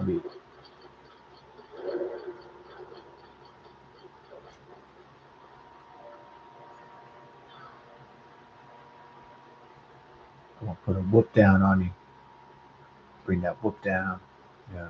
Be I'm gonna put a whoop down on you. Bring that whoop down. Yeah.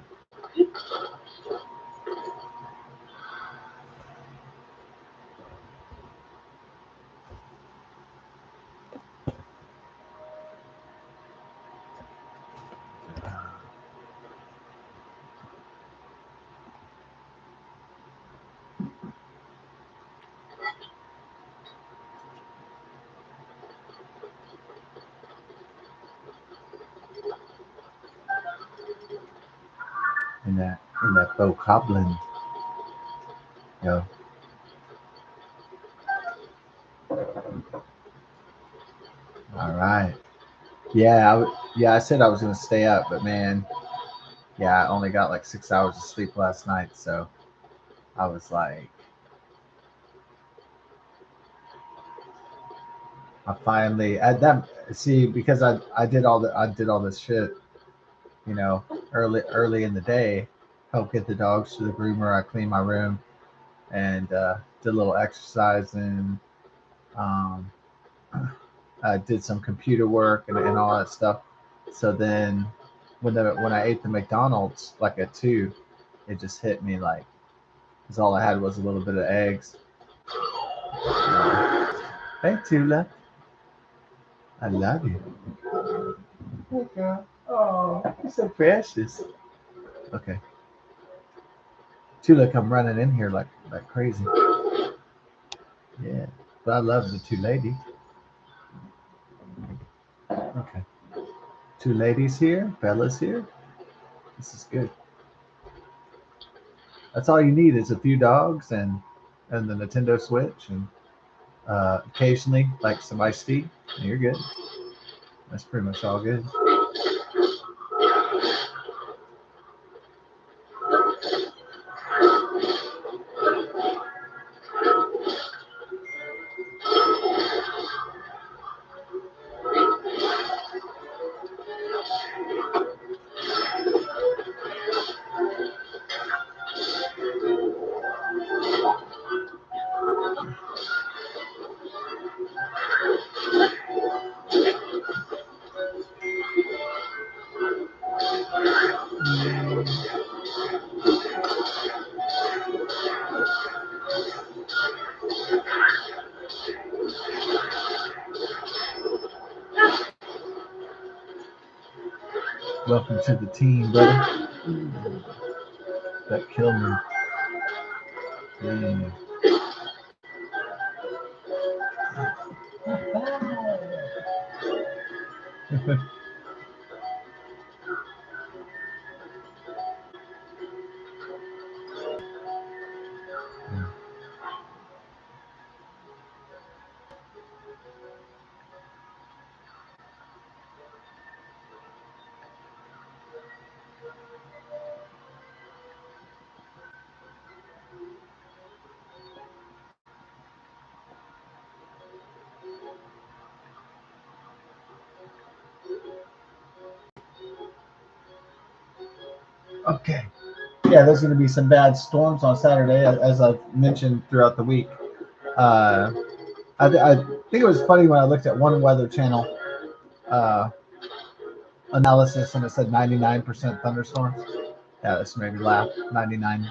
In that faux cobbling. Yo. All right. Yeah, I said I was gonna stay up, but man, yeah, I only got like 6 hours of sleep last night, so I was like, I finally at that see because I did all this shit, you know, early in the day, help get the dogs to the groomer. I cleaned my room and did a little exercise and um, I did some computer work and all that stuff. So then when I ate the McDonald's like at 2, it just hit me like because all I had was a little bit of eggs. Hey Tula, I love you. Okay. Oh, you're so precious. Okay, Tula come running in here like crazy. Yeah, but I love the two ladies. Okay, two ladies here, Bella's here. This is good. That's all you need is a few dogs and the Nintendo Switch and occasionally like some iced tea. And you're good. That's pretty much all good. Welcome to the team, brother. That killed me. Yeah. Okay. Yeah, there's going to be some bad storms on Saturday, as I've mentioned throughout the week. Uh, I think it was funny when I looked at one weather channel uh, analysis and it said 99% thunderstorms. Yeah, this made me laugh. 99%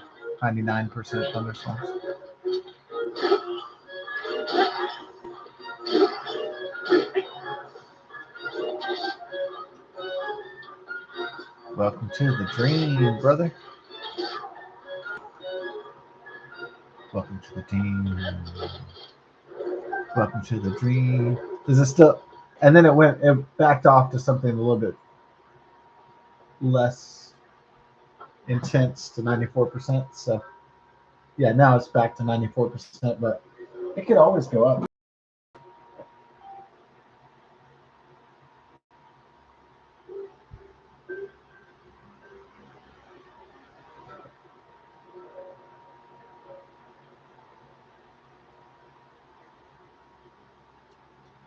thunderstorms. Welcome to the dream, brother. Welcome to the team. Welcome to the dream. Is it still? And then it backed off to something a little bit less intense to 94%. So yeah, now it's back to 94%, but it could always go up.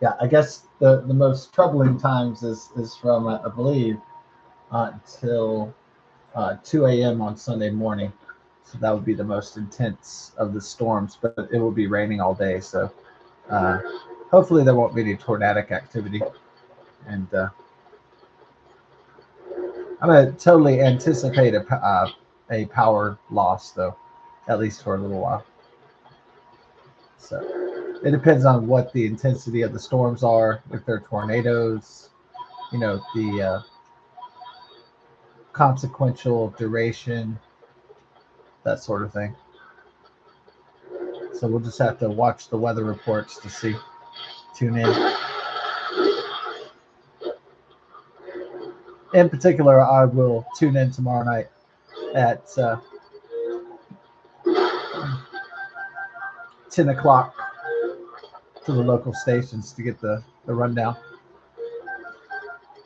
Yeah, I guess the most troubling times is from I believe until 2 a.m. on Sunday morning. So that would be the most intense of the storms, but it will be raining all day. So uh, hopefully there won't be any tornadic activity. And I'm going to totally anticipate a power loss, though, at least for a little while. So it depends on what the intensity of the storms are, if they're tornadoes, the consequential duration, that sort of thing. So we'll just have to watch the weather reports to see, tune in. In particular, I will tune in tomorrow night at 10 o'clock to the local stations to get the rundown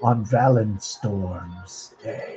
on Valenstorm's Day.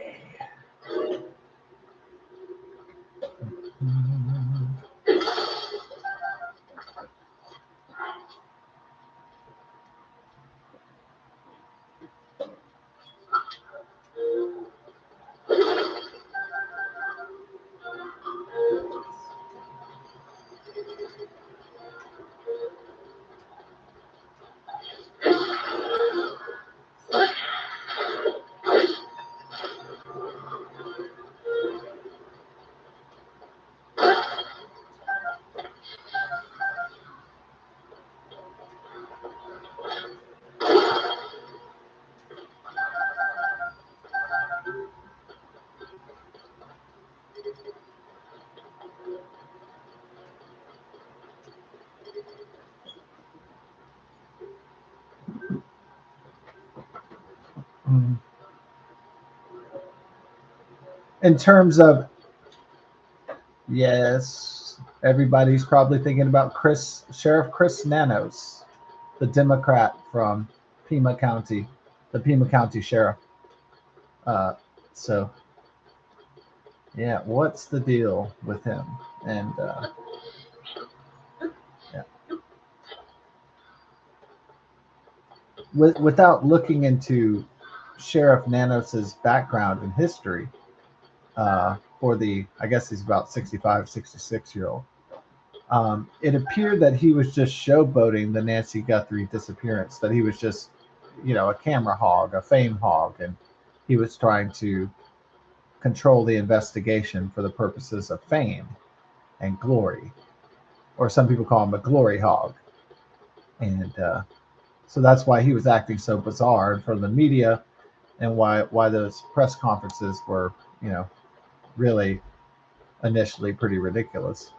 In terms of, yes, everybody's probably thinking about Sheriff Chris Nanos, the Democrat from Pima County, the Pima County Sheriff. So, yeah, what's the deal with him? And yeah, without looking into Sheriff Nanos's background and history, for the, I guess he's about 65, 66-year-old. It appeared that he was just showboating the Nancy Guthrie disappearance, that he was just, a camera hog, a fame hog, and he was trying to control the investigation for the purposes of fame and glory, or some people call him a glory hog. And so that's why he was acting so bizarre in front of the media, and why those press conferences were, really initially pretty ridiculous.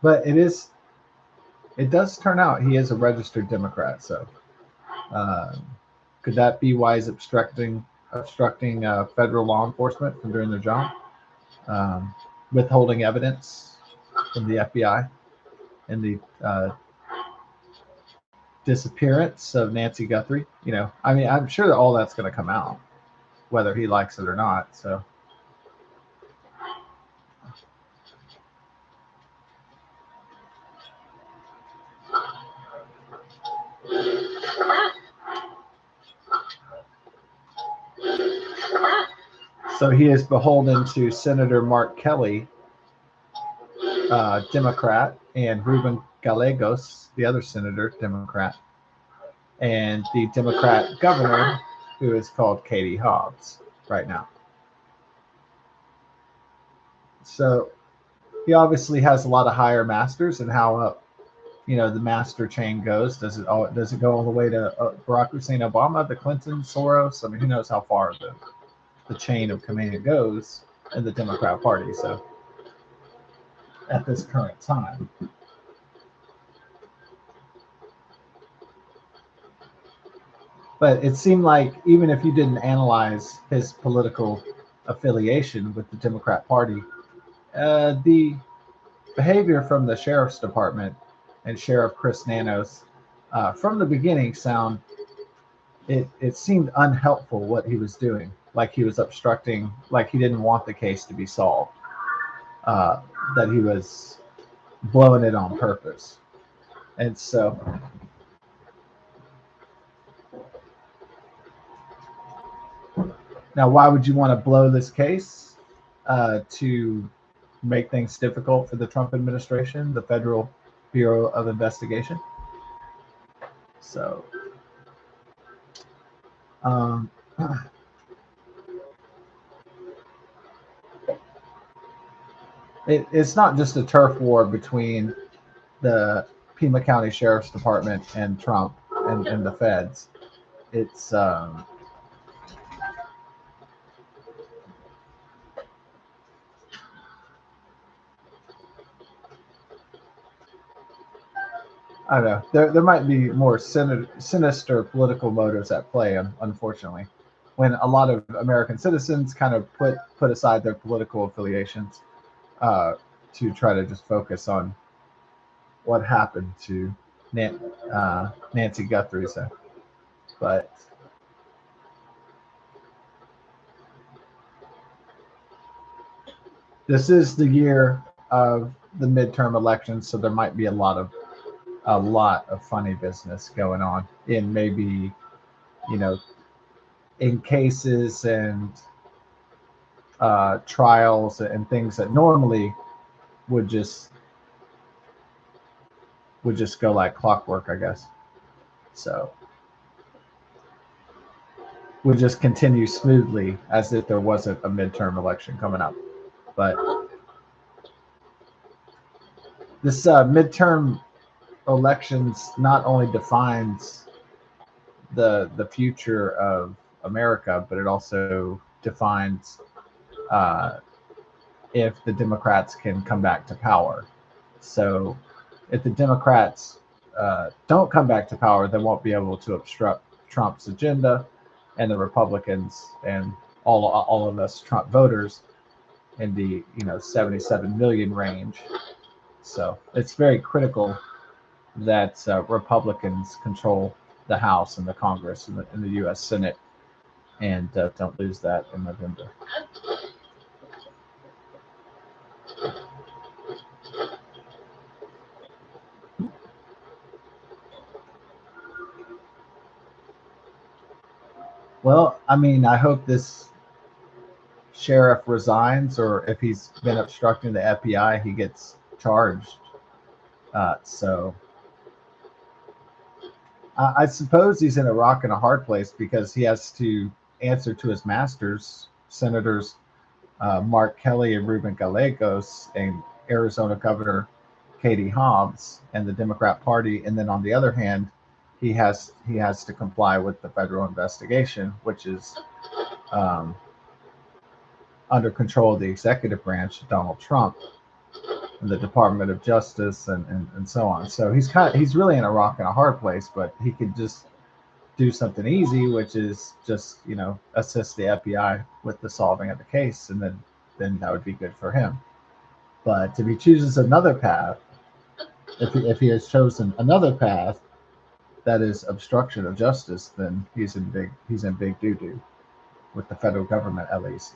But it does turn out he is a registered Democrat. So could that be why he's obstructing federal law enforcement from doing their job, withholding evidence from the FBI and the disappearance of Nancy Guthrie? I mean, I'm sure that all that's going to come out, whether he likes it or not. So he is beholden to Senator Mark Kelly, Democrat, and Ruben Gallegos, the other senator, Democrat, and the Democrat governor, who is called Katie Hobbs right now. So he obviously has a lot of higher masters, and how the master chain goes. Does it go all the way to Barack Hussein Obama, the Clintons, Soros? I mean, who knows how far the chain of command goes in the Democrat Party. So at this current time. But it seemed like even if you didn't analyze his political affiliation with the Democrat Party, the behavior from the sheriff's department and Sheriff Chris Nanos from the beginning it seemed unhelpful what he was doing. Like he was obstructing, like he didn't want the case to be solved, that he was blowing it on purpose. And so Now, why would you want to blow this case? To make things difficult for the Trump administration, the Federal Bureau of Investigation. So, um, it's not just a turf war between the Pima County Sheriff's Department and Trump and the feds. It's I don't know. There might be more sinister political motives at play, unfortunately, when a lot of American citizens kind of put aside their political affiliations uh, to try to just focus on what happened to Nancy Guthrie. So, but this is the year of the midterm elections, so there might be a lot of funny business going on in maybe you know in cases and trials and things that normally would just would just go like clockwork, I guess. So would just continue smoothly as if there wasn't a midterm election coming up. But this midterm elections not only defines the future of America, but it also defines uh, if the Democrats can come back to power. So if the Democrats don't come back to power, they won't be able to obstruct Trump's agenda, and the Republicans and all of us Trump voters in the 77 million range. So it's very critical that Republicans control the House and the Congress and the U.S. Senate, and don't lose that in November. Well, I mean, I hope this sheriff resigns, or if he's been obstructing the FBI, he gets charged. So I suppose he's in a rock and a hard place because he has to answer to his masters, Senators Mark Kelly and Ruben Gallegos, and Arizona Governor Katie Hobbs and the Democrat Party. And then on the other hand, he has to comply with the federal investigation, which is um, under control of the executive branch, Donald Trump, and the Department of Justice, and so on. So he's really in a rock and a hard place, but he could just do something easy, which is just assist the FBI with the solving of the case, and then that would be good for him. But if he chooses another path, if he has chosen another path that is obstruction of justice, then he's in big doo doo with the federal government at least.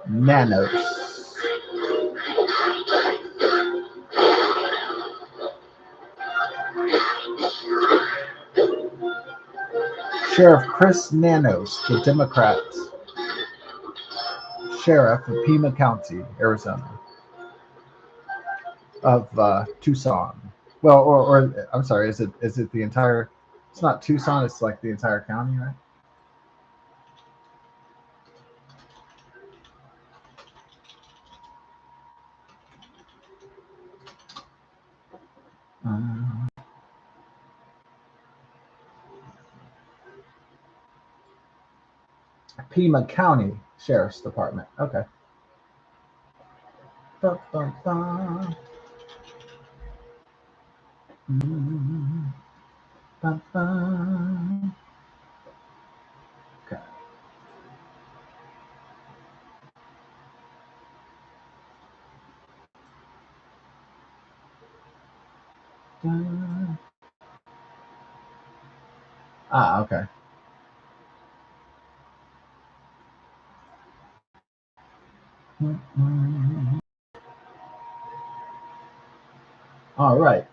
Nanos. Sheriff Chris Nanos, the Democrat sheriff of Pima County, Arizona, of Tucson. Well, or I'm sorry, is it the entire? It's not Tucson. It's like the entire county, right? Um, Pima County Sheriff's Department. Okay. Ba, ba, ba. Ba, ba. Okay. Ah, okay. All right.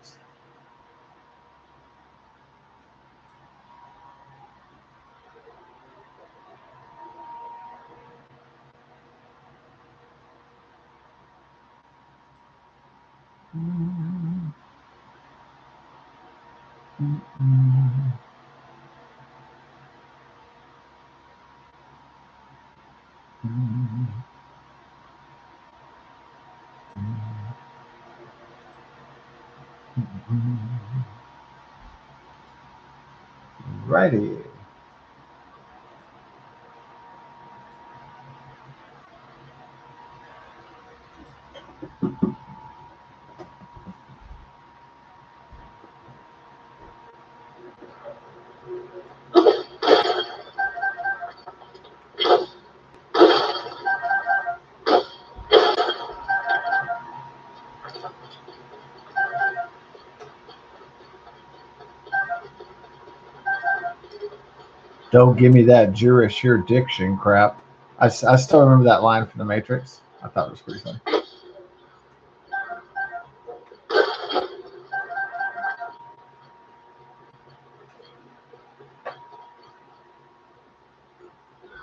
Righty. Don't give me that jurisdiction crap. I still remember that line from The Matrix. I thought it was pretty funny.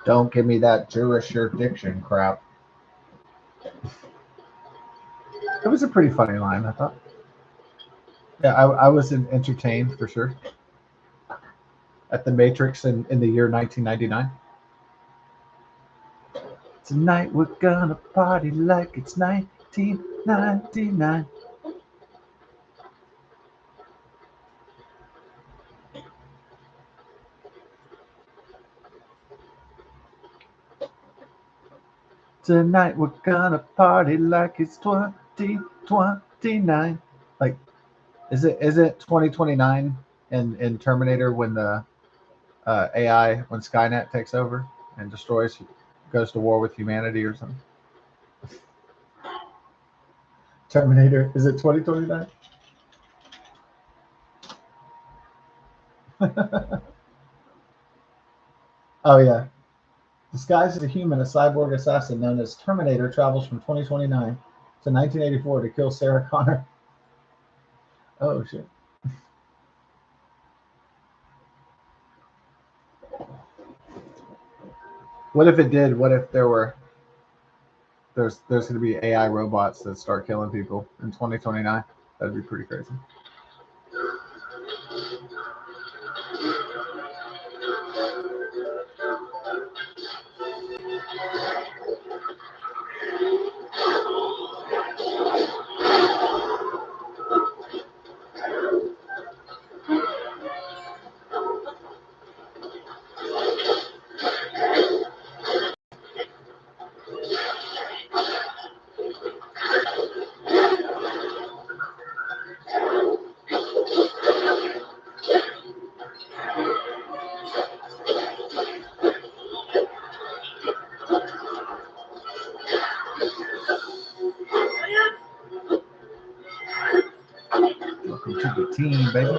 Don't give me that jurisdiction crap. It was a pretty funny line, I thought. Yeah, I was entertained for sure at The Matrix in the year 1999. Tonight we're gonna party like it's 1999. Tonight we're gonna party like it's 2029. Like, is it 2029 in Terminator when the AI, when Skynet takes over and destroys, goes to war with humanity or something? Terminator, is it 2029? Oh yeah. Disguised as a human, a cyborg assassin known as Terminator travels from 2029 to 1984 to kill Sarah Connor. Oh shit. What if it did? What if there's going to be AI robots that start killing people in 2029? That'd be pretty crazy. Welcome to the team, baby.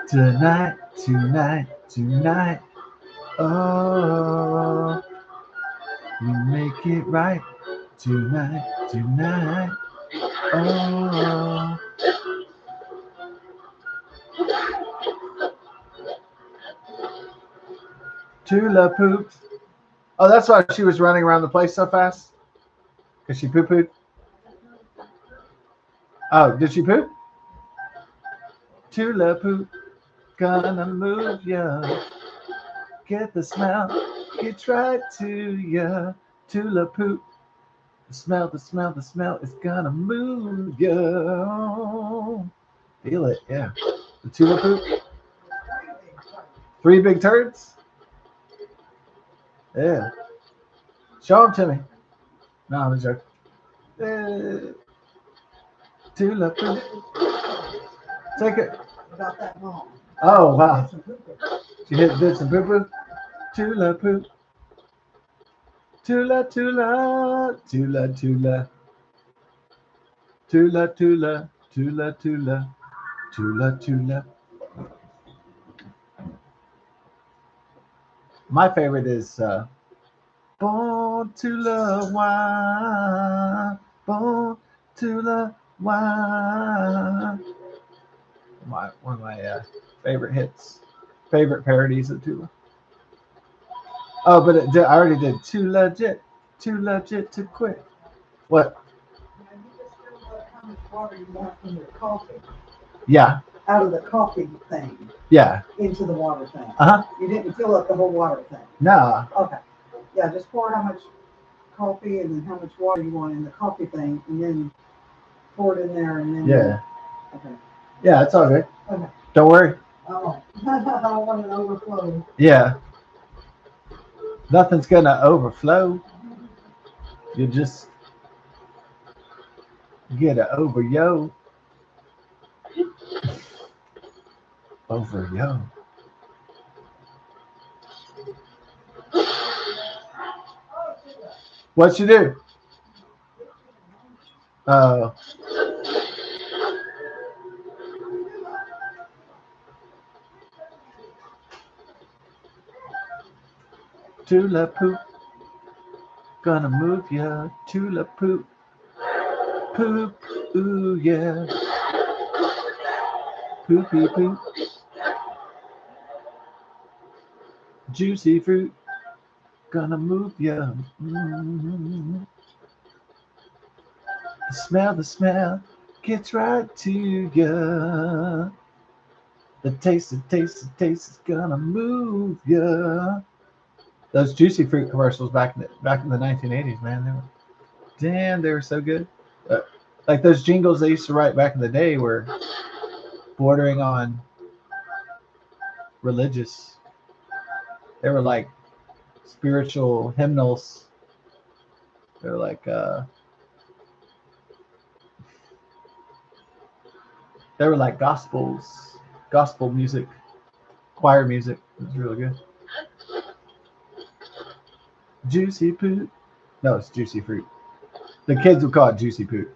Tonight, tonight, tonight. Oh, we make it right. Tonight, tonight. Oh. Tula pooped. Oh, that's why she was running around the place so fast? Because she poo pooed? Oh, did she poop? Tula poop. Gonna move ya. Get the smell. Get right to ya. Tula poop. The smell, the smell, the smell is gonna move ya. Feel it, yeah. The tula poop. 3 big turds? Yeah. Show them to me. No, I'm a joke. Tula poop. Take it. About that long. Oh, wow. She did some poo poo? Tula poop. Tula, tula, tula, tula. Tula, tula, tula, tula, tula, tula. My favorite is Born to love wine, born to love wine. One of my favorite hits, favorite parodies of Tula. Oh, but I already did too legit to quit. What? Now you just filled up how much water you want from your coffee Yeah, out of the coffee thing yeah. into the water thing. Uh huh. You didn't fill up the whole water thing. Nah. Okay. Yeah, just pour how much coffee and then how much water you want in the coffee thing, and then pour it in there, and then. Yeah. Okay. Yeah, it's all good. Okay. Don't worry. Oh, I want an overflow. Yeah, nothing's gonna overflow. You just get a over yo. What you do? Uh, Tula poop, gonna move ya. Tula poop, poop, ooh yeah. Poopy poop, juicy fruit, gonna move ya. Mm. The smell gets right to ya. The taste is gonna move ya. Those juicy fruit commercials back in the 1980s, man, they were so good. Uh, like those jingles they used to write back in the day were bordering on religious. They were like spiritual hymnals. They were like gospel music, choir music. It was really good. Juicy poop. No, it's juicy fruit. The kids would call it juicy poop.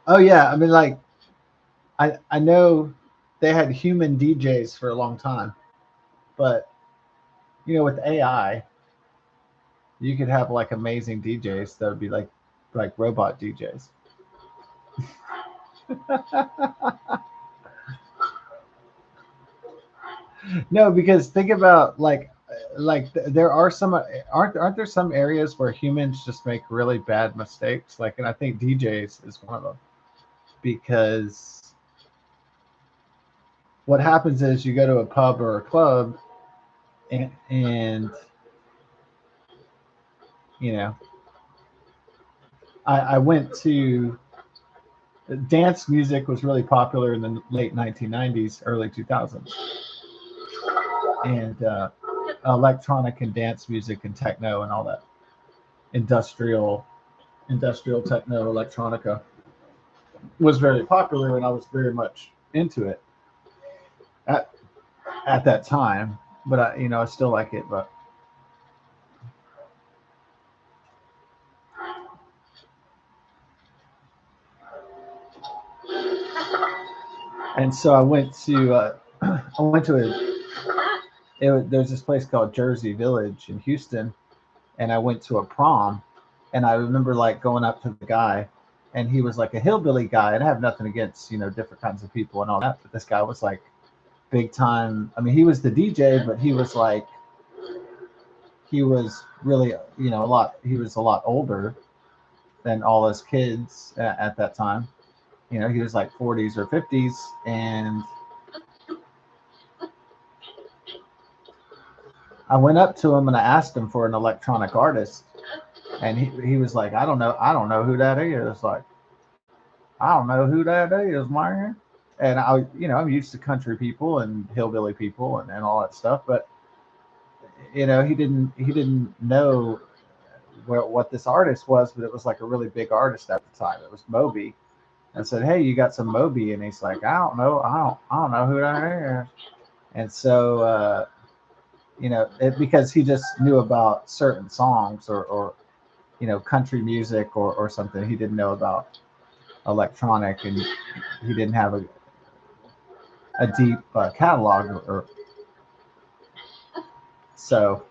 Oh yeah, I mean like I know they had human DJs for a long time, but with AI, you could have like amazing DJs that would be like robot DJs. No, because think about there are some aren't there some areas where humans just make really bad mistakes, like, and I think DJs is one of them, because what happens is you go to a pub or a club, and you know I went to dance music was really popular in the late 1990s, early 2000s, and electronic and dance music and techno and all that industrial techno electronica was very popular, and I was very much into it at that time. But I still like it. But and so I went to there's this place called Jersey Village in Houston, and I went to a prom, and I remember like going up to the guy, and he was like a hillbilly guy, and I have nothing against different kinds of people and all that, but this guy was like big time. I mean, he was the DJ, but he was really, he was a lot older than all his kids at that time. He was like 40s or 50s, and I went up to him and I asked him for an electronic artist, and he was like, I don't know who that is. Like, I don't know who that is, man. And I'm used to country people and hillbilly people and all that stuff, but he didn't know what this artist was, but it was like a really big artist at the time. It was Moby. I said, "Hey, you got some Moby?" And he's like, "I don't know. I don't know who that is." And so, because he just knew about certain songs or country music or something. He didn't know about electronic, and he didn't have a deep catalog or so.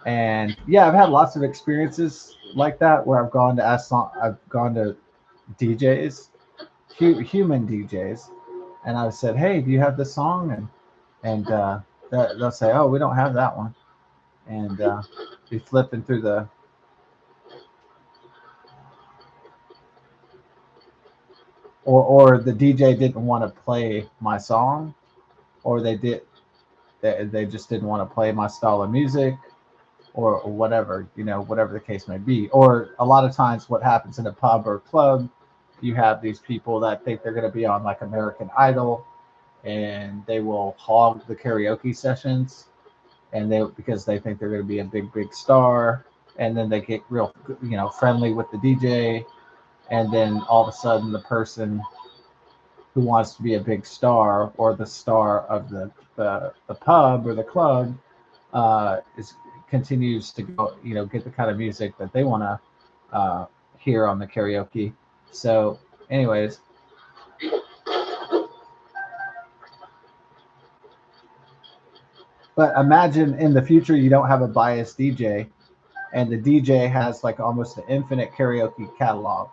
And yeah, I've had lots of experiences like that where I've gone to DJs, human DJs, and I've said, "Hey, do you have this song?" And they'll say, "Oh, we don't have that one." And be flipping through or the DJ didn't want to play my song, or they just didn't want to play my style of music, or whatever, whatever the case may be. Or a lot of times, what happens in a pub or club, you have these people that think they're going to be on like American Idol, and they will hog the karaoke sessions, and because they think they're going to be a big star, and then they get real friendly with the DJ, and then all of a sudden the person who wants to be a big star or the star of the pub or the club is continues to go, get the kind of music that they want to hear on the karaoke. So, anyways, but imagine in the future you don't have a biased DJ, and the DJ has like almost an infinite karaoke catalog,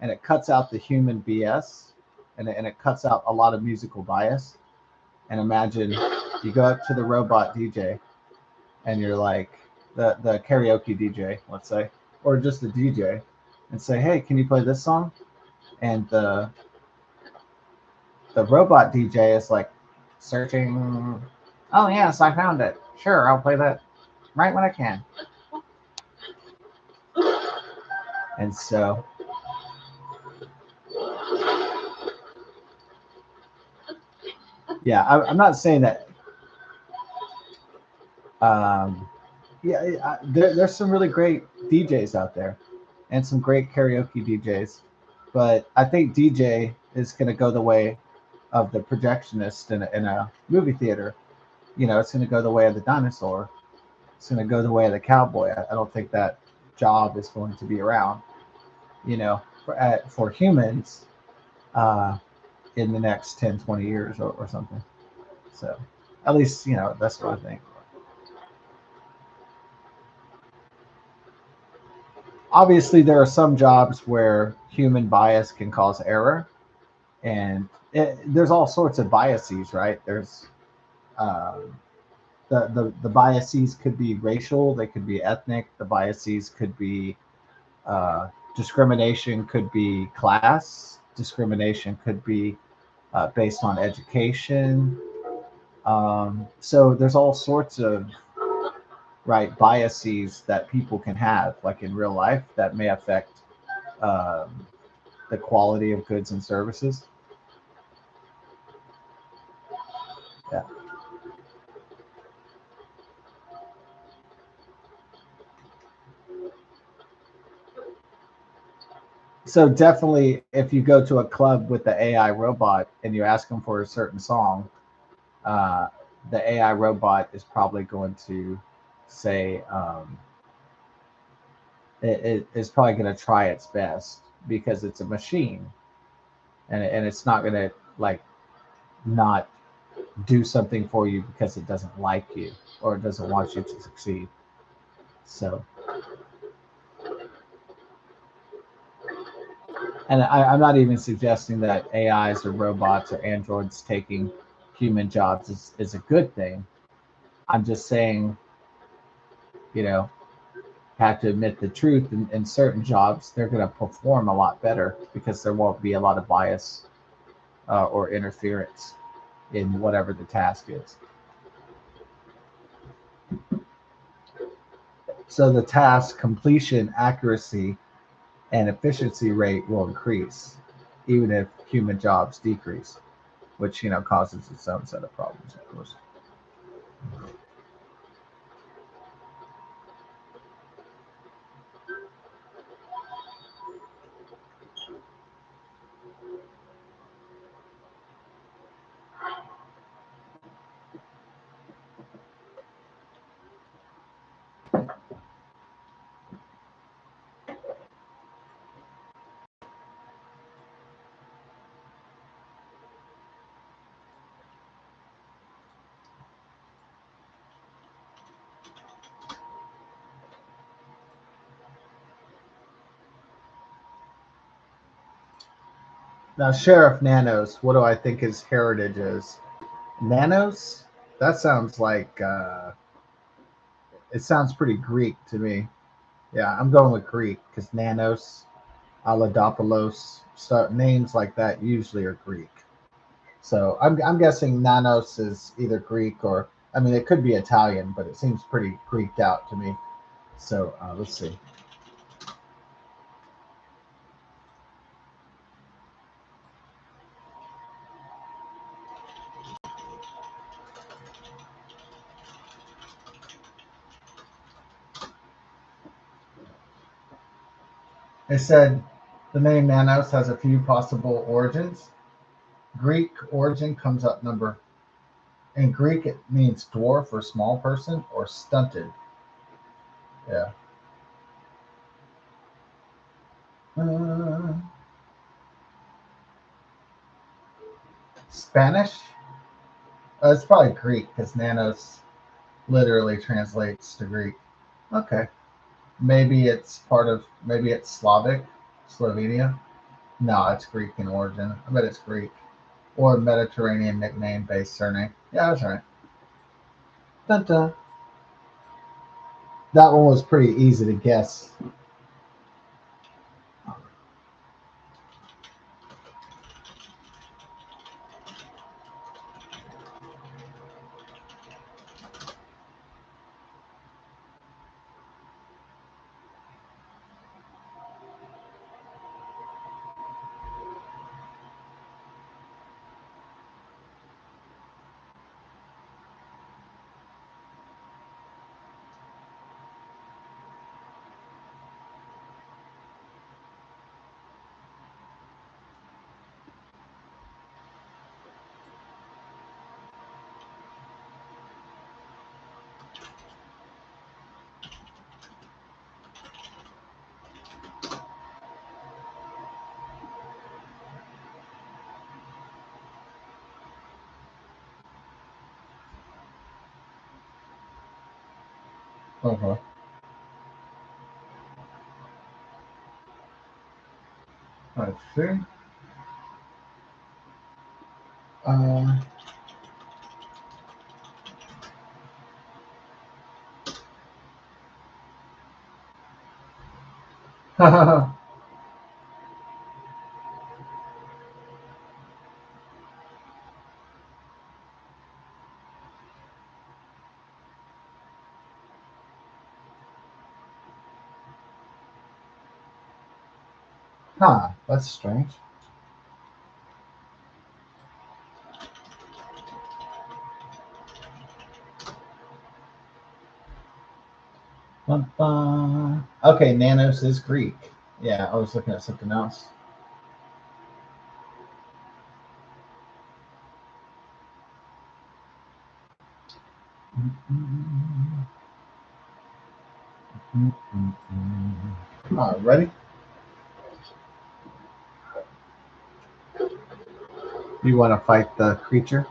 and it cuts out the human BS, and it cuts out a lot of musical bias. And imagine you go up to the robot DJ, and you're like the karaoke DJ, let's say, or just the DJ, and say, "Hey, can you play this song?" And the robot DJ is like searching. "Oh yes, I found it. Sure, I'll play that right when I can." And so, yeah, I'm not saying that. Um, yeah, there's some really great DJs out there, and some great karaoke DJs, but I think DJ is going to go the way of the projectionist in a movie theater. It's going to go the way of the dinosaur. It's going to go the way of the cowboy. I don't think that job is going to be around, for humans uh, in the next 10, 20 years or something. So at least, that's what I think. Obviously, there are some jobs where human bias can cause error, and there's all sorts of biases, right? There's um, the biases could be racial, they could be ethnic, the biases could be discrimination, could be class, discrimination could be based on education. So there's all sorts of right biases that people can have, like in real life, that may affect um, the quality of goods and services. Yeah. So definitely, if you go to a club with the AI robot and you ask them for a certain song, uh, the AI robot is probably going to say it is probably going to try its best because it's a machine, and it's not going to like not do something for you because it doesn't like you or it doesn't want you to succeed. So, and I'm not even suggesting that AIs or robots or androids taking human jobs is a good thing. I'm just saying you know, have to admit the truth. In certain jobs, they're going to perform a lot better because there won't be a lot of bias or interference in whatever the task is. So the task completion accuracy and efficiency rate will increase, even if human jobs decrease, which causes its own set of problems, of course. Now, Sheriff Nanos, what do I think his heritage is? Nanos? That sounds like it sounds pretty Greek to me. Yeah, I'm going with Greek because Nanos, Aladopoulos, names like that usually are Greek. So I'm guessing Nanos is either Greek or, I mean, it could be Italian, but it seems pretty Greeked out to me. So let's see. It said the name Nanos has a few possible origins. Greek origin comes up number. In Greek, it means dwarf or small person or stunted. Yeah. Uh, Spanish? It's probably Greek because Nanos literally translates to Greek. Okay. Maybe it's Slavic, Slovenia. No, it's Greek in origin. I bet it's Greek. Or Mediterranean nickname based surname. Yeah, that's right. Dun, dun. That one was pretty easy to guess. Uh-huh. Let's see. Uh, huh, that's strange. Bum, bum. Okay, Nanos is Greek. Yeah, I was looking at something else. All right, ready? You want to fight the creature?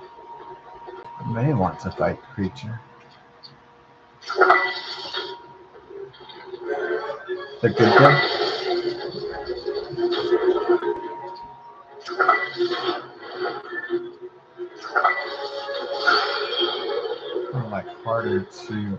You may want to fight the creature. The good guy? Like harder to.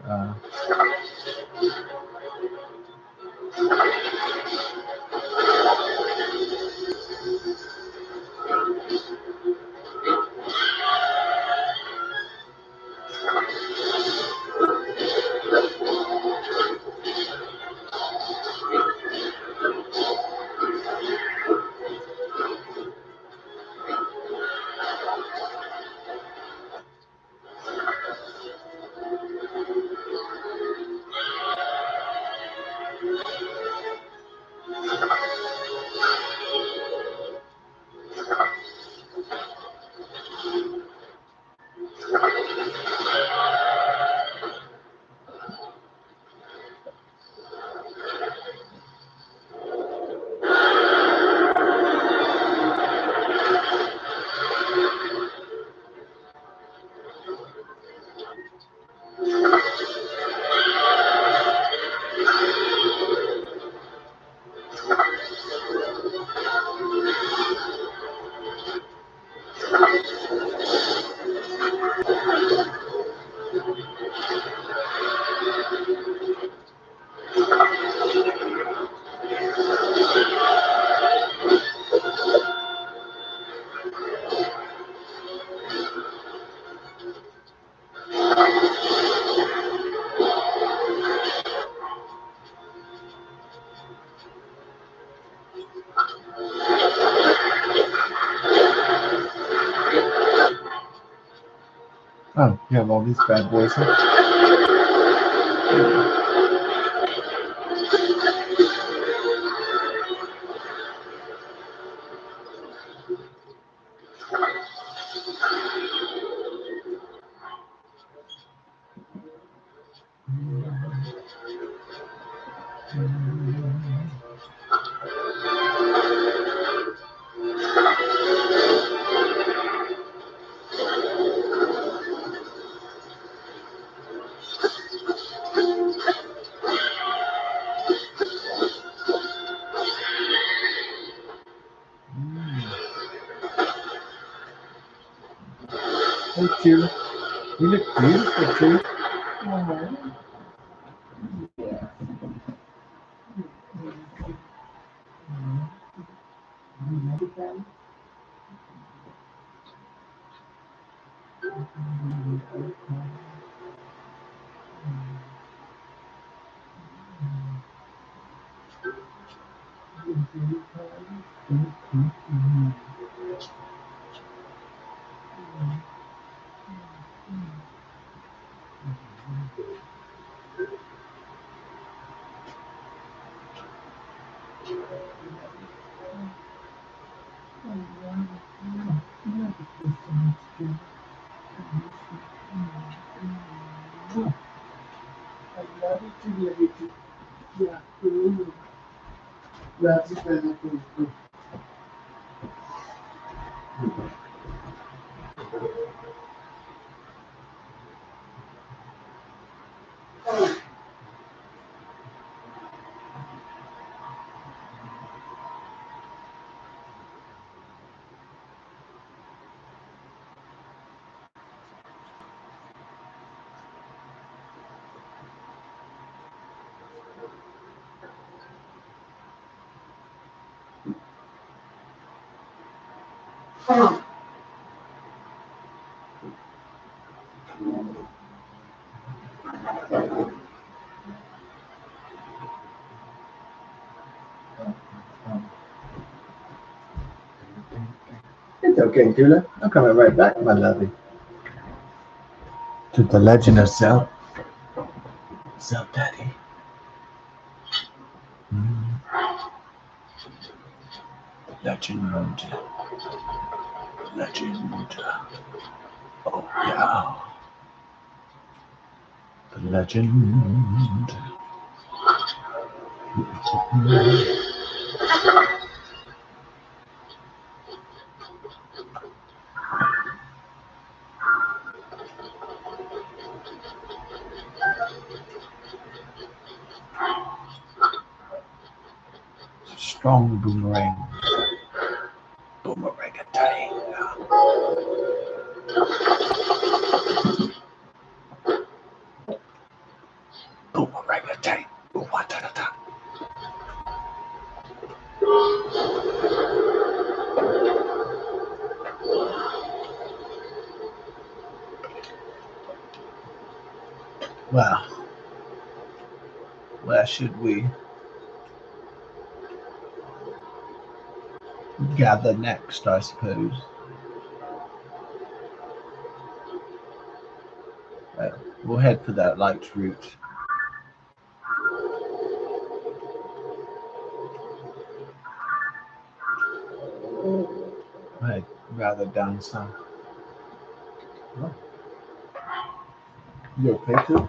Oh, you have all these bad boys here. Hey, Julie. You look beautiful, too. It's okay, Tula. I'm coming right back, my lovey. To the legend of Zelda. Zelda Daddy. Legend. Legend. Oh, yeah. The legend. Strong boomerang. Boomerang-a-tang. Boomerang-a-tang. Well, where should we gather next, I suppose? We'll head for that light route. I'd rather down south. Oh, you okay too?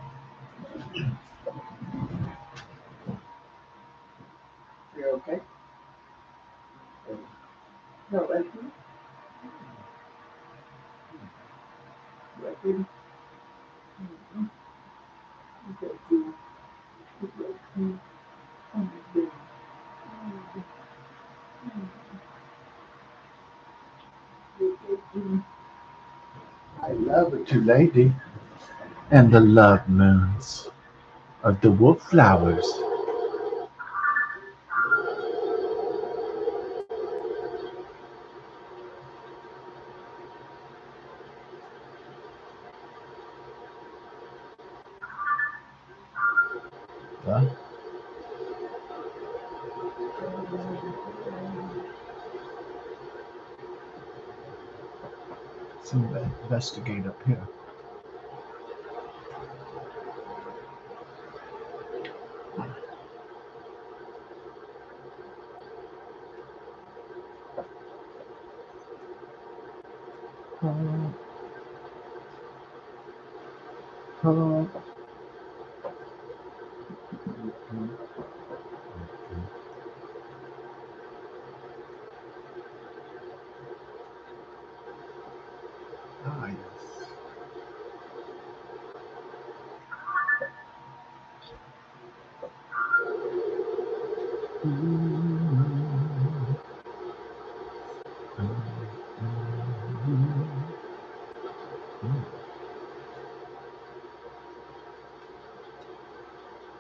You're okay? No, thank you. Thank you. I love it, you lady, and the love moons of the wolf flowers. Well, let's investigate up here. Ah, yes.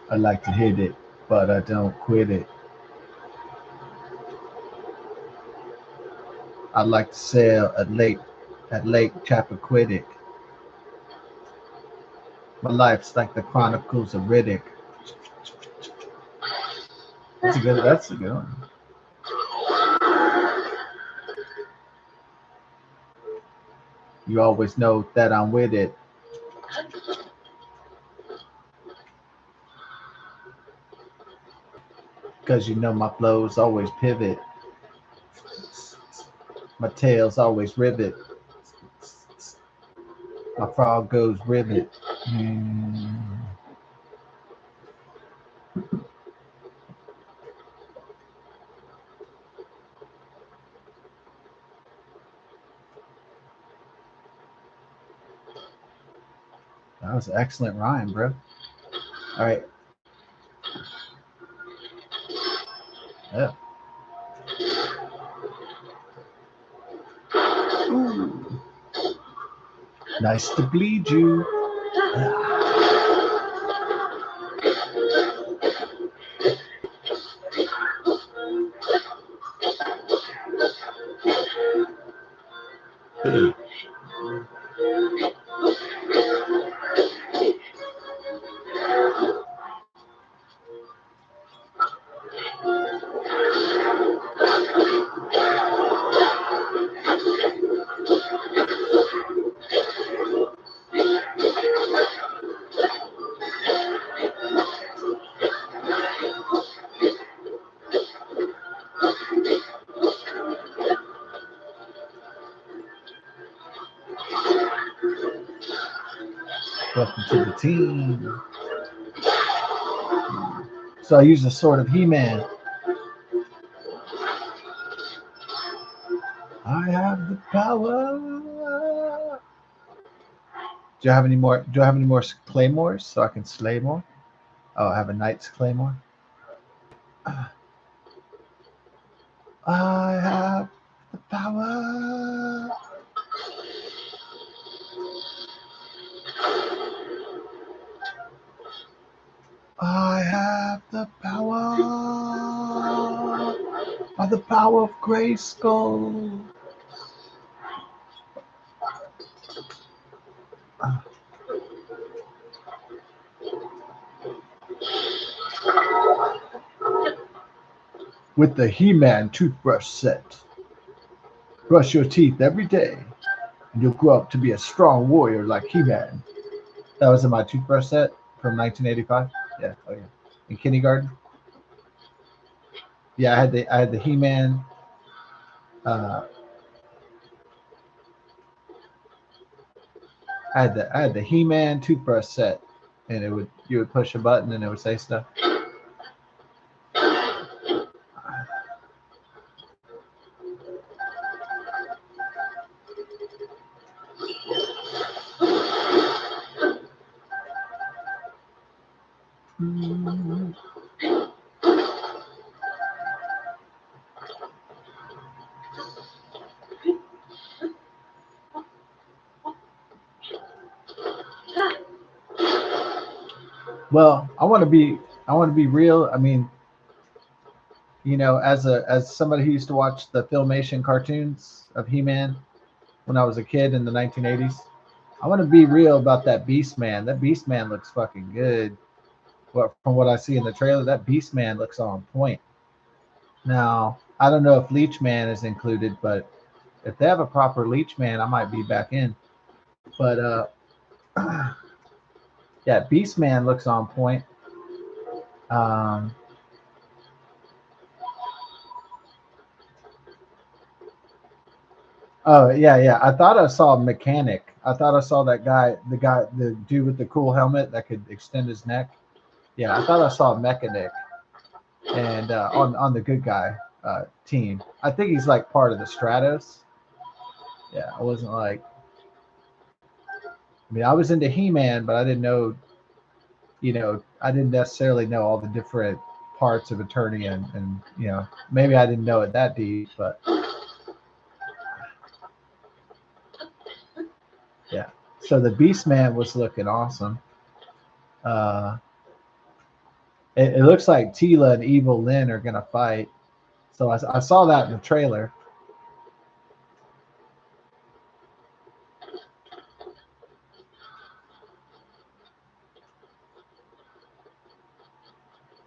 I like to hit it, but I don't quit it. I like to sail at Lake Chappaquiddick. My life's like the Chronicles of Riddick. That's a good one. You always know that I'm with it. Cause you know my flows always pivot. My tail's always rivet. My frog goes rivet. That was an excellent rhyme, bro. All right. Yeah. Ooh. Nice to bleed you. Welcome to the team. So I use the sword of He-Man. I have the power. Do I have any more? Do I have any more claymores so I can slay more? Oh, I have a knight's claymore. I have the power. I have the power. By the power of Grayskull. with the He-Man toothbrush set. Brush your teeth every day, and you'll grow up to be a strong warrior like He-Man. That was in my toothbrush set from 1985. Yeah, oh yeah, in kindergarten. Yeah, I had the He-Man. Uh, I had the He-Man toothbrush set, and you would push a button and it would say stuff. Well, I want to be real. I mean, as somebody who used to watch the Filmation cartoons of He-Man when I was a kid in the 1980s, I want to be real about that Beast Man. That Beast Man looks fucking good. From what I see in the trailer, that Beast Man looks on point. Now, I don't know if Leech Man is included, but if they have a proper Leech Man, I might be back in. But yeah, Beast Man looks on point. Um, oh yeah. I thought I saw Mechanic. I thought I saw that guy, the dude with the cool helmet that could extend his neck. Yeah, I thought I saw Mechanic, and on the good guy team. I think he's like part of the Stratos. Yeah, I wasn't like. I mean, I was into He-Man, but I didn't know. I didn't necessarily know all the different parts of Eternia, and maybe I didn't know it that deep, but yeah. So the Beast Man was looking awesome. Uh, it looks like Tila and Evil Lynn are gonna fight. So I saw that in the trailer.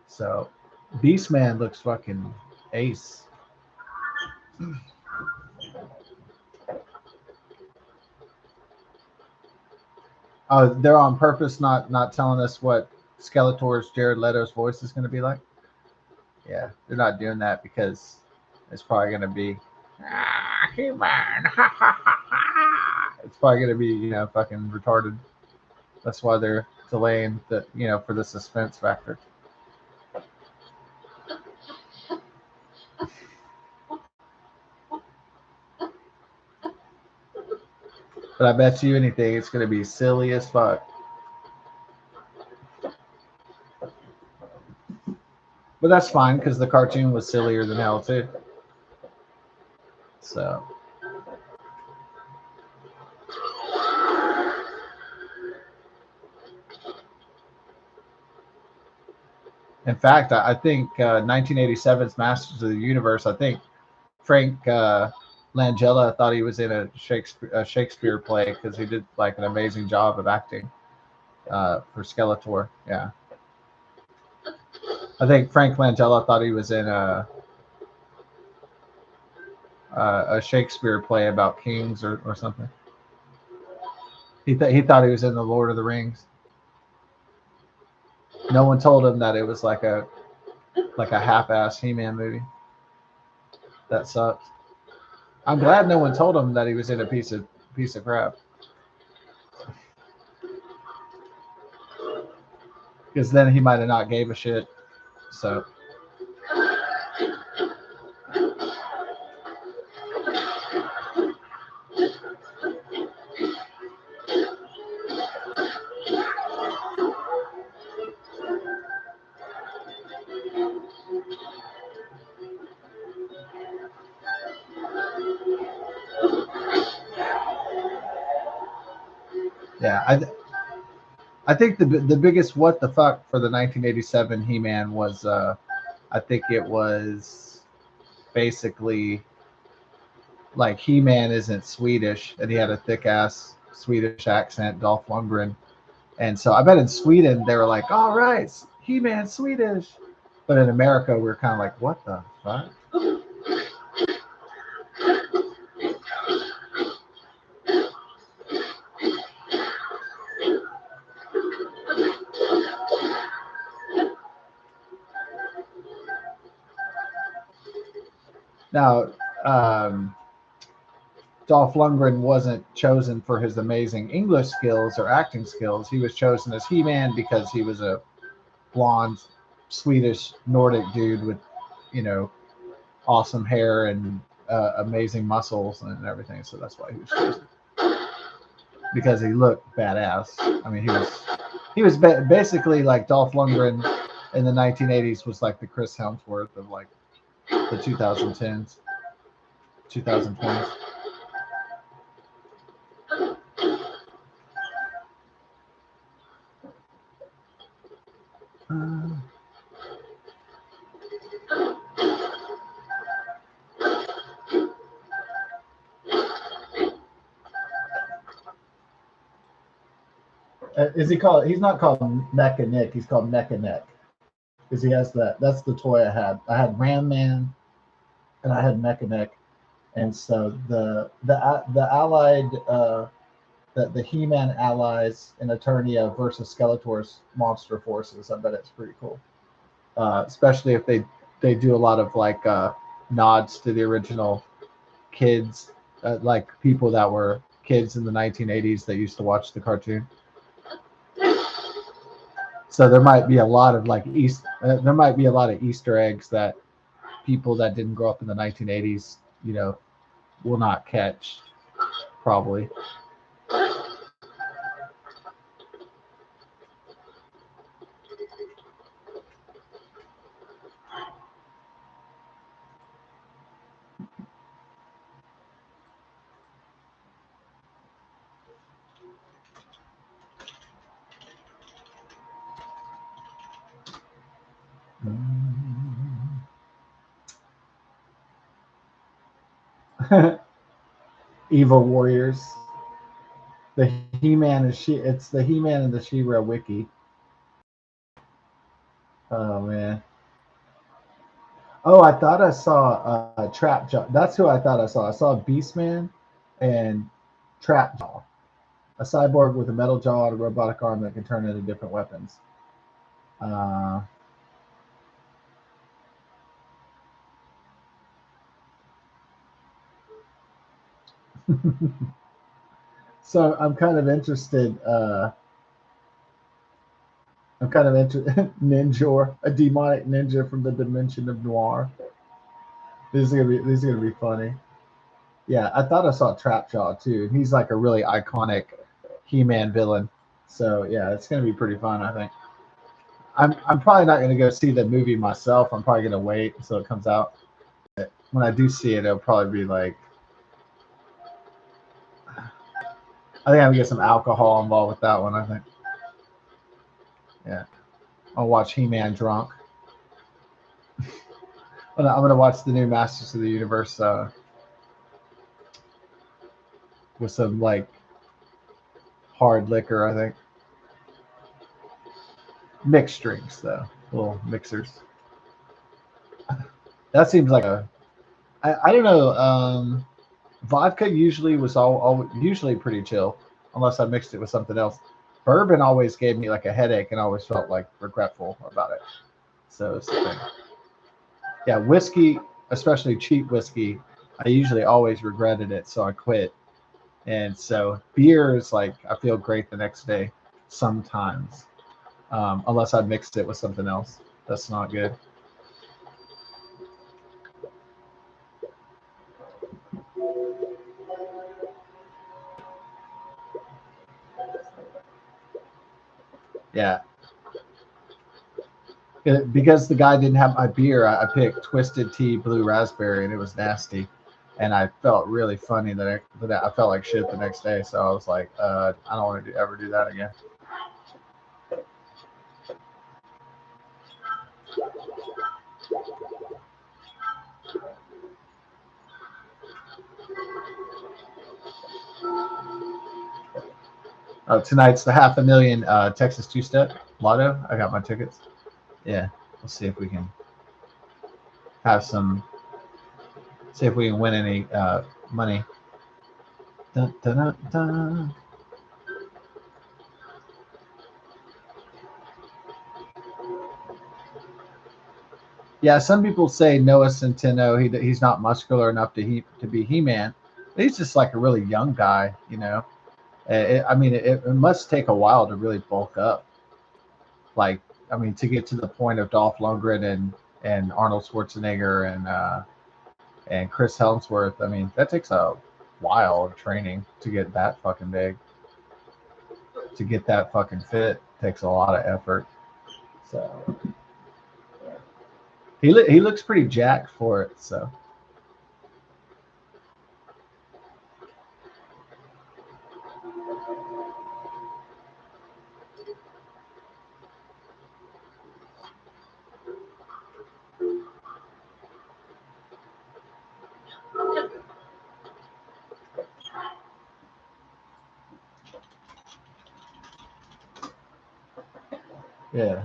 So Beast Man looks fucking ace. Oh, they're on purpose not telling us what Skeletor's Jared Leto's voice is going to be like. Yeah, they're not doing that because it's probably going to be human. It's probably going to be fucking retarded. That's why they're delaying for the suspense factor. But I bet you anything, it's going to be silly as fuck. But that's fine because the cartoon was sillier than hell too. So, in fact, I think 1987's Masters of the Universe. I think Frank Langella thought he was in a Shakespeare play because he did like an amazing job of acting for Skeletor. Yeah, I think Frank Langella thought he was in a Shakespeare play about kings or something. He thought he was in the Lord of the Rings. No one told him that it was like a half-ass He-Man movie. That sucked. I'm glad no one told him that he was in a piece of crap. Because then he might have not gave a shit. So yeah, I think the biggest what the fuck for the 1987 He-Man was I think it was basically like He-Man isn't Swedish and he had a thick ass Swedish accent, Dolph Lundgren. And so I bet in Sweden they were like, all right, He-Man Swedish. But in America, we're kind of like, what the fuck? Now, Dolph Lundgren wasn't chosen for his amazing English skills or acting skills. He was chosen as He-Man because he was a blonde, Swedish, Nordic dude with, you know, awesome hair and amazing muscles and everything. So that's why he was chosen, because he looked badass. I mean, he was basically like Dolph Lundgren in the 1980s was like the Chris Hemsworth of like the 2010s, 2020s. Is he called? He's not called Mecha Nick. He's called Mecha Neck because he has that. That's the toy I had. I had Ram Man, and I had Mecha Neck, and so the allied the He-Man allies in Eternia versus Skeletor's monster forces. I bet it's pretty cool, especially if they do a lot of like nods to the original kids, like people that were kids in the 1980s that used to watch the cartoon. So there might be a lot of like there might be a lot of Easter eggs that people that didn't grow up in the 1980s, you know, will not catch, probably. Evil Warriors. The He-Man and it's the He-Man and the She-Ra wiki. Oh man. Oh, I thought I saw Trap Jaw. That's who I thought I saw. I saw Beastman and Trap Jaw, a cyborg with a metal jaw and a robotic arm that can turn into different weapons. So I'm kind of interested. I'm kind of interested. Ninja, a demonic ninja from the dimension of noir. This is gonna be funny. Yeah, I thought I saw Trapjaw too. He's like a really iconic He-Man villain. So yeah, it's gonna be pretty fun. I think. I'm probably not gonna go see the movie myself. I'm probably gonna wait until it comes out. But when I do see it, it'll probably be like. I think I'm gonna get some alcohol involved with that one. I think. Yeah, I'll watch He-Man drunk. I'm gonna watch the new Masters of the Universe with some like hard liquor. I think mixed drinks though, little mixers. That seems like I don't know. Vodka usually was all usually pretty chill, unless I mixed it with something else. Bourbon always gave me like a headache, and I always felt like regretful about it. So it's the thing. Yeah, whiskey, especially cheap whiskey, I usually always regretted it, so I quit. And so beer is like I feel great the next day sometimes, unless I mixed it with something else. That's not good. Yeah. Because the guy didn't have my beer, I picked Twisted Tea Blue Raspberry, and it was nasty. And I felt really funny that I felt like shit the next day. So I was like, I don't want to ever do that again. Tonight's the $500,000 Texas two-step lotto. I got my tickets. Yeah, we'll see if we can have some. See if we can win any money. Dun, dun, dun, dun. Yeah, some people say Noah Centineo. He's not muscular enough to be He-Man. He's just like a really young guy, you know. I mean, it must take a while to really bulk up. Like, I mean, to get to the point of Dolph Lundgren and Arnold Schwarzenegger and Chris Helmsworth. I mean, that takes a while of training to get that fucking big. To get that fucking fit takes a lot of effort. So he looks pretty jacked for it. So. Yeah.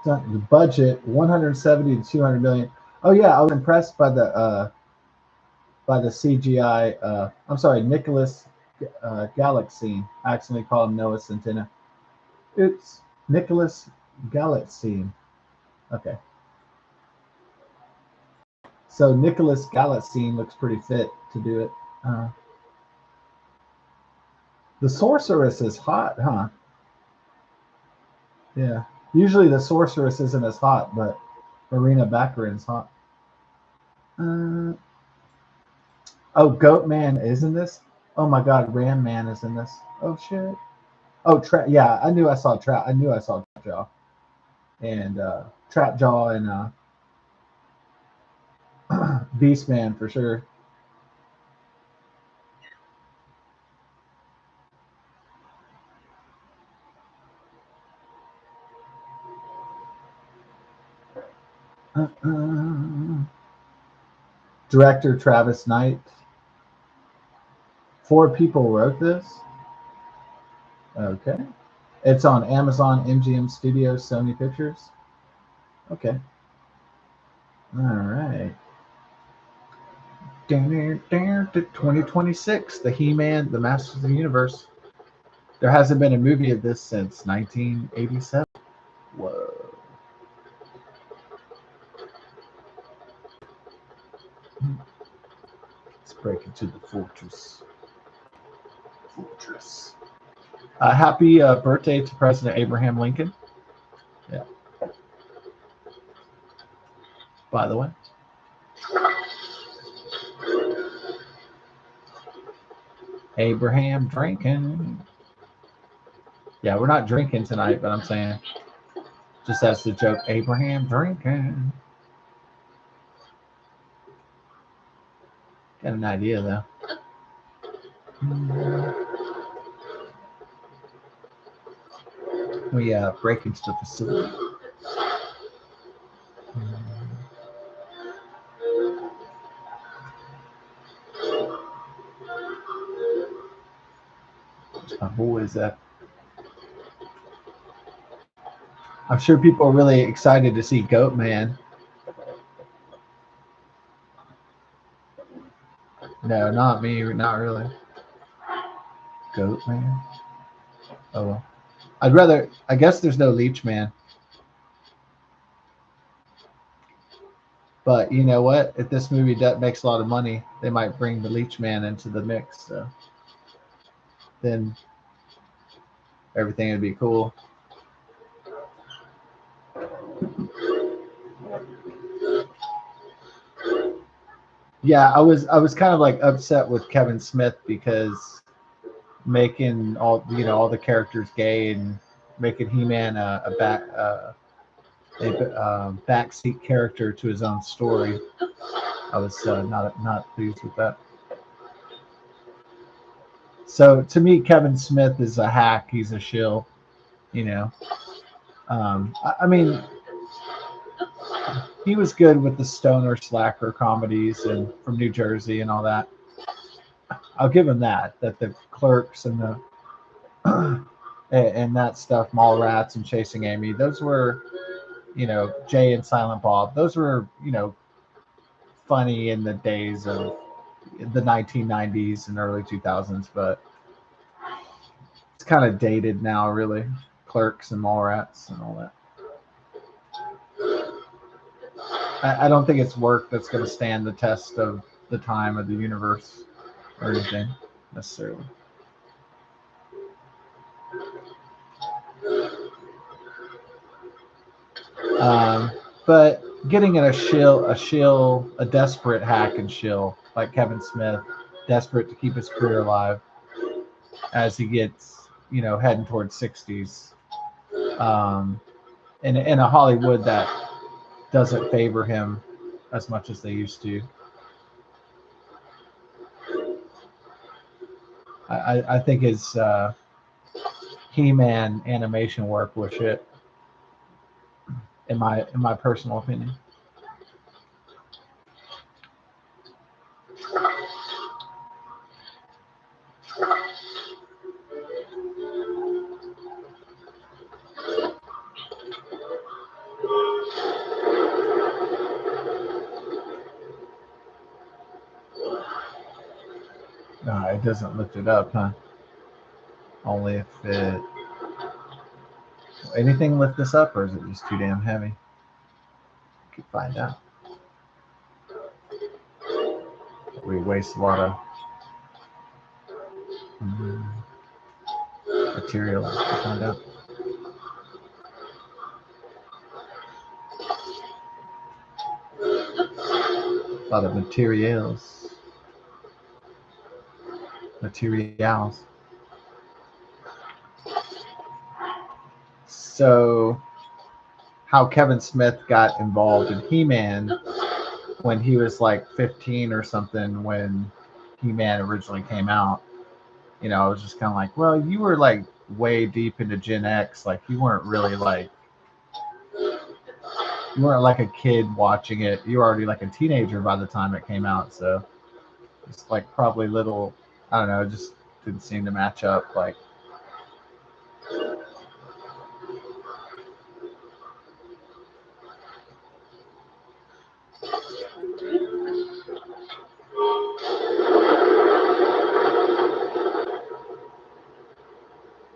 The budget 170 to 200 million. Oh yeah, I was impressed by the CGI. I'm sorry, Nicholas Galaxine. I accidentally called him Noah Centineo. It's Nicholas Galaxine. Okay. So Nicholas Galaxine looks pretty fit to do it. The sorceress is hot, huh? Yeah. Usually the sorceress isn't as hot, but Marina Baccarin's hot. Oh, Goat Man is in this? Oh my God, Ram Man is in this. Oh shit. Oh, yeah, I knew I saw Trap. I knew I saw Trap Jaw, and Trap Jaw and Beast Man for sure. Director Travis Knight. 4 people wrote this. Okay. It's on Amazon, MGM Studios, Sony Pictures. Okay. All right. 2026, the He-Man, the Masters of the Universe. There hasn't been a movie of this since 1987. Whoa. Let's break into the fortress. Happy birthday to President Abraham Lincoln. Yeah. By the way. Abraham drinking. Yeah, we're not drinking tonight, but I'm saying, just as the joke, Abraham drinking. Got an idea, though. We break into the facility. My boys at. I'm sure people are really excited to see Goat Man. No, not me. Not really. Goat Man. Oh well. I'd rather. I guess there's no Leech Man. But you know what? If this movie makes a lot of money, they might bring the Leech Man into the mix. So then everything would be cool. Yeah, I was kind of like upset with Kevin Smith because making all the characters gay and making He-Man a backseat character to his own story. I was not pleased with that. So to me, Kevin Smith is a hack. He's a shill. You know. I mean, he was good with the stoner slacker comedies and from New Jersey and all that. I'll give him that. That the Clerks and the and that stuff, Mallrats and Chasing Amy, those were, Jay and Silent Bob. Those were funny in the days of the 1990s and early 2000s, but it's kind of dated now, really. Clerks and Mallrats and all that. I don't think it's work that's going to stand the test of the time of the universe or anything necessarily. But getting in a desperate hack and shill like Kevin Smith, desperate to keep his career alive as he gets, heading towards 60s, in a Hollywood that doesn't favor him as much as they used to. I think his He-Man animation work was shit, in my personal opinion. No, it doesn't lift it up, huh? Only if it... Anything lift this up, or is it just too damn heavy? We could find out. We waste a lot of material to find out. A lot of materials. So, how Kevin Smith got involved in He-Man when he was like 15 or something, when He-Man originally came out. I was just kind of like, well, you were like way deep into Gen X. Like, you weren't like a kid watching it. You were already like a teenager by the time it came out. So it's like probably little, I don't know, it just didn't seem to match up. Like,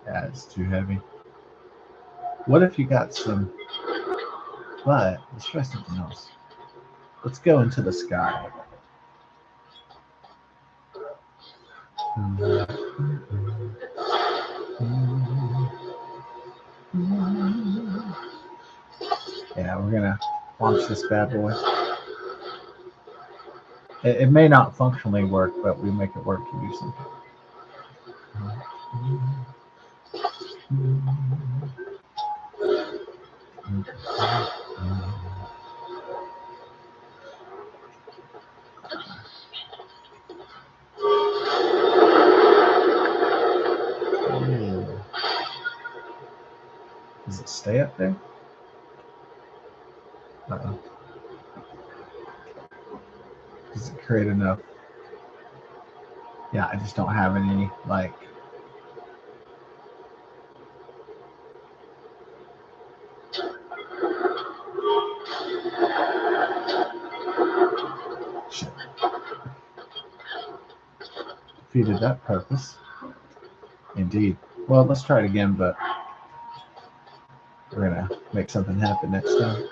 yeah, it's too heavy. What if you got some? But let's try something else. Let's go into the sky. Yeah, we're gonna launch this bad boy. It may not functionally work, but we make it work to do something. Does it stay up there? Uh-oh. Does it create enough? Yeah, I just don't have any, like... Shit. Defeated that purpose. Indeed. Well, let's try it again, but we're gonna make something happen next time.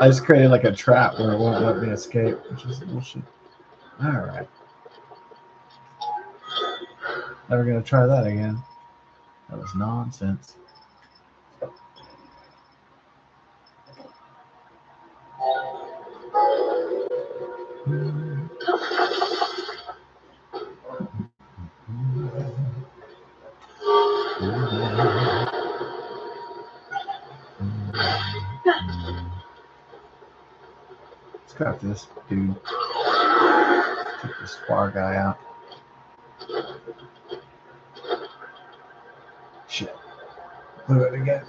I just created like a trap where it won't let me escape, which is bullshit. Alright. Never gonna try that again. That was nonsense. Got this dude. Take this far guy out. Shit. Blew it again.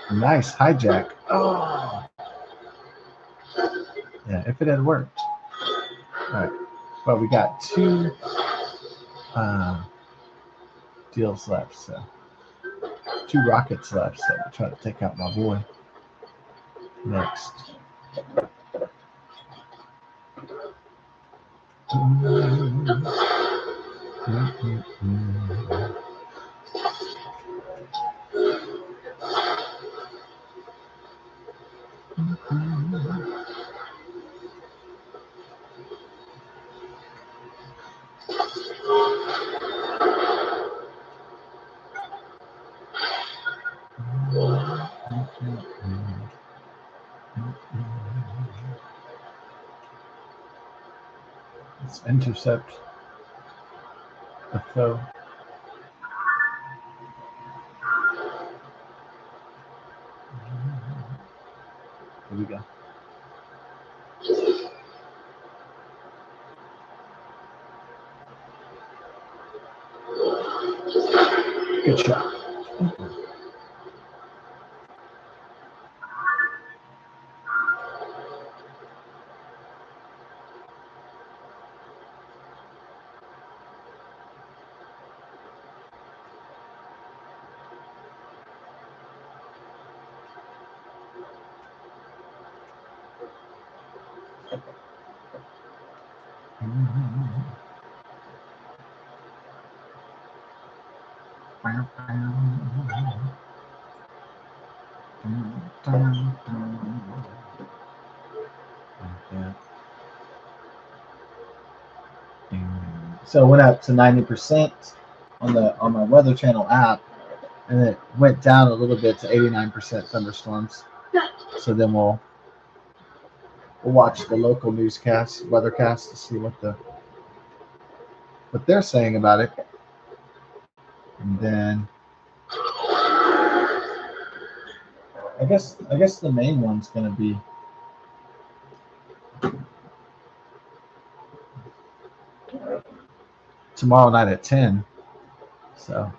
Nice hijack. Oh. Yeah, if it had worked. All right. But we got two deals left, so 2 rockets left. So we'll try to take out my boy next. Let's intercept the foe. Here we go. Good shot. So it went up to 90% on my Weather Channel app, and it went down a little bit to 89% thunderstorms. So then we'll watch the local newscast, weathercast, to see what they're saying about it, and then I guess the main one's going to be tomorrow night at 10. So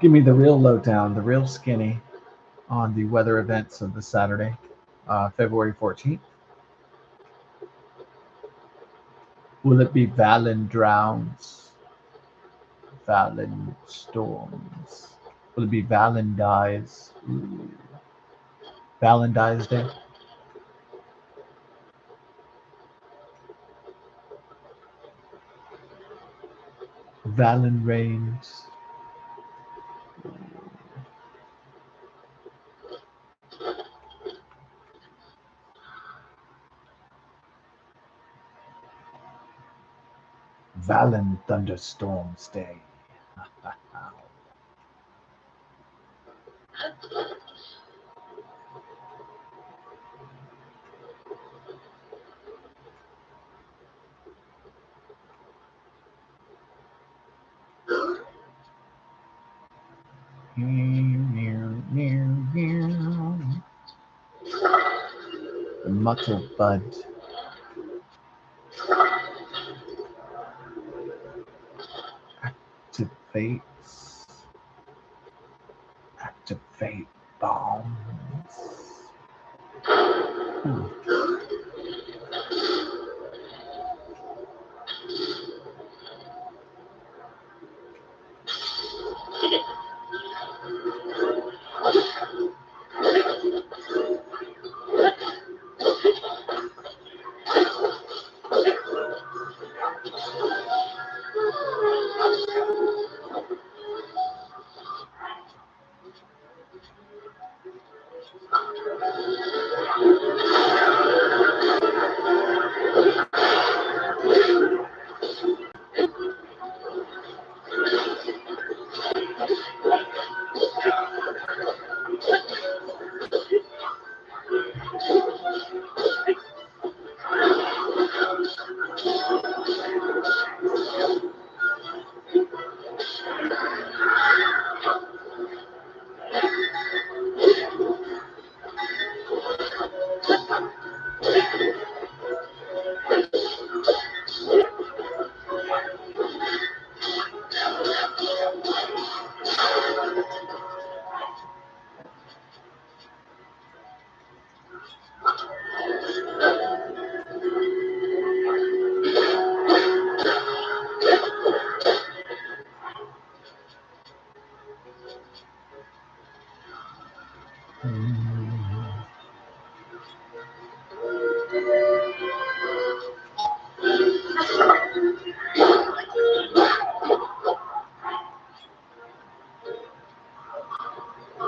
give me the real lowdown, the real skinny on the weather events of the Saturday, February 14th. Will it be Valen drowns? Valen storms? Will it be Valen dies? Ooh. Valen dies Day? Valen reigns. Valen thunderstorms day. Muckle bud. Activate bombs.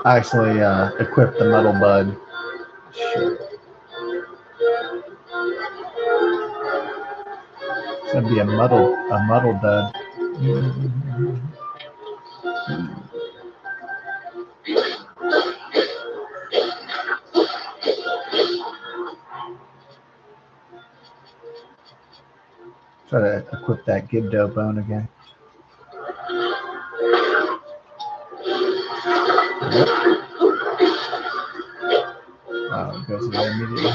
I actually equipped the metal bud. Shit. It's gonna be a muddle dud. Try to equip that Gibdo bone again. Yep. Oh, it goes away immediately.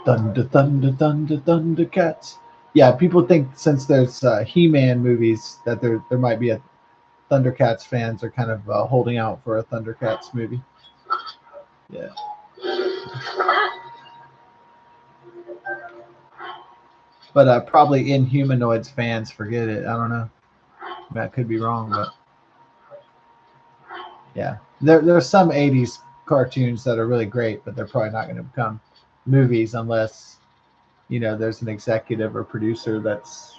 Thunder, thunder, thunder, Thundercats. Yeah, people think since there's He-Man movies that there might be a Thundercats fans are kind of holding out for a Thundercats movie. Yeah. But probably Inhumanoids fans forget it. I don't know. That could be wrong, but yeah, there's some '80s cartoons that are really great, but they're probably not going to become movies unless there's an executive or producer that's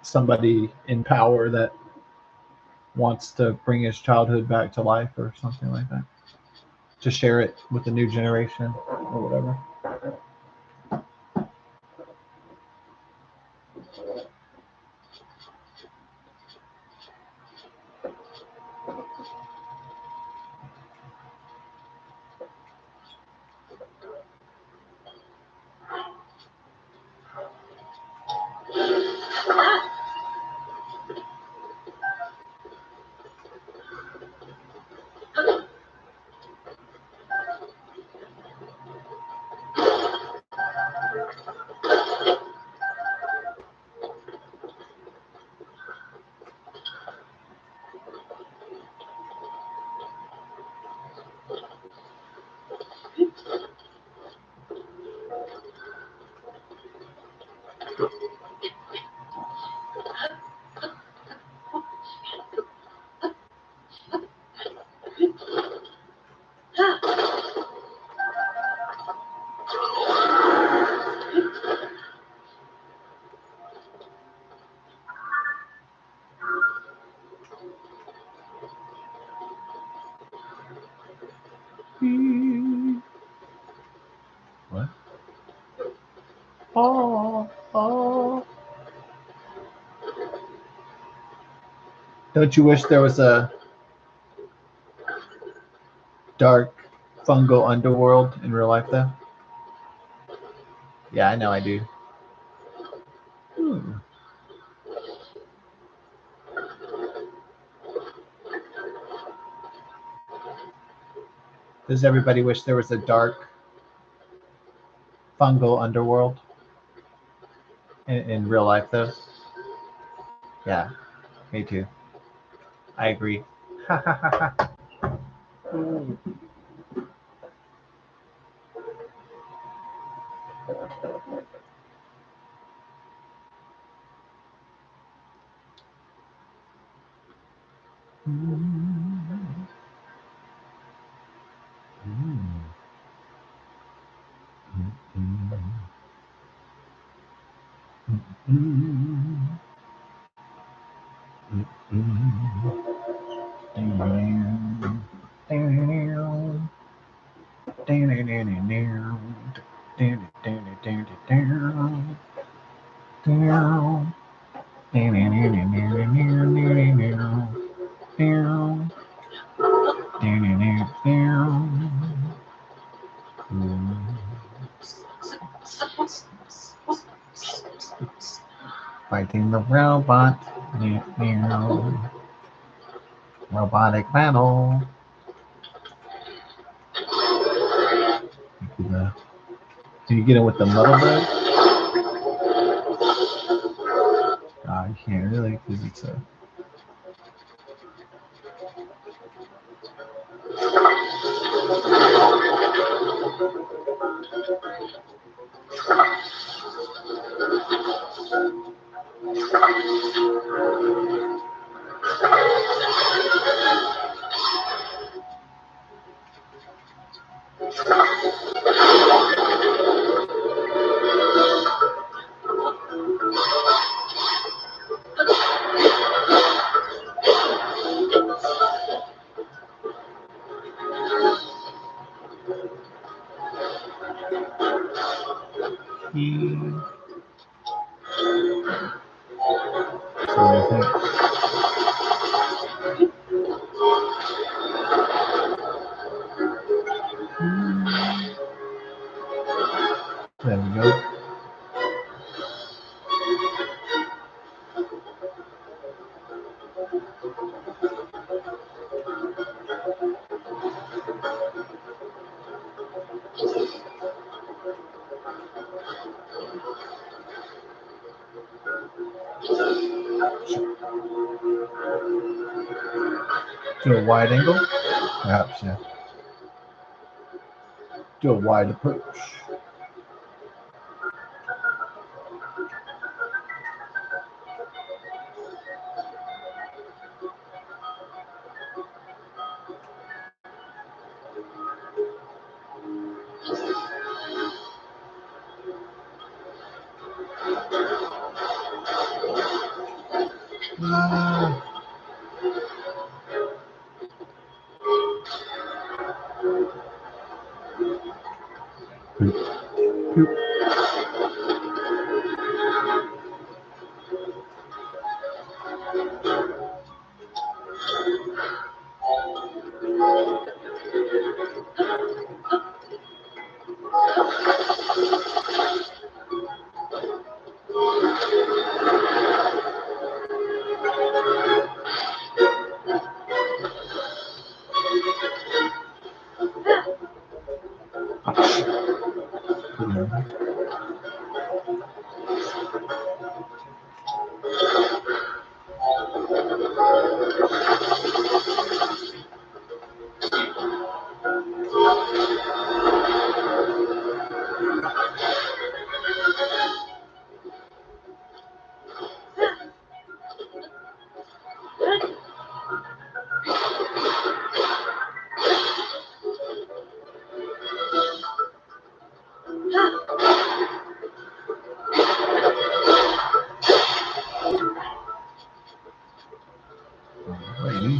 somebody in power that wants to bring his childhood back to life or something like that, to share it with the new generation or whatever. What? Oh. Don't you wish there was a dark fungal underworld in real life, though? Yeah, I know I do. Does everybody wish there was a dark fungal underworld in real life, though? Yeah, me too. I agree. Fighting the robot. Robotic battle. Can you get it with the muddle bed? You can't really because it's a. So what do you think? There we go. Do a wide angle? Perhaps, yeah. Do a wide approach. Lady.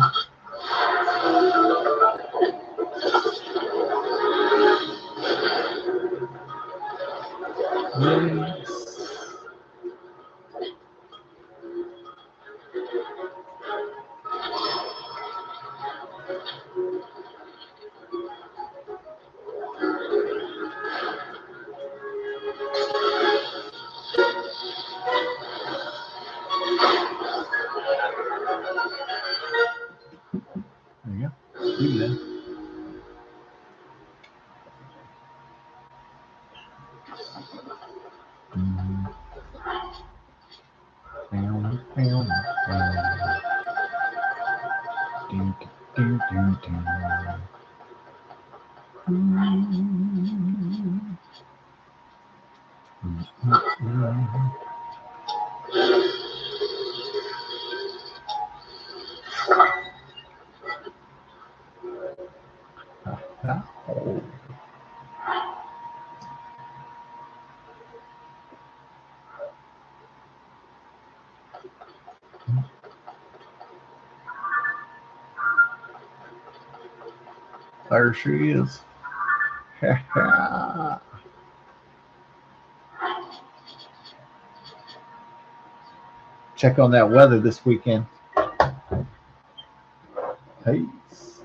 There you go. Leave it in. There she is. Check on that weather this weekend. Peace.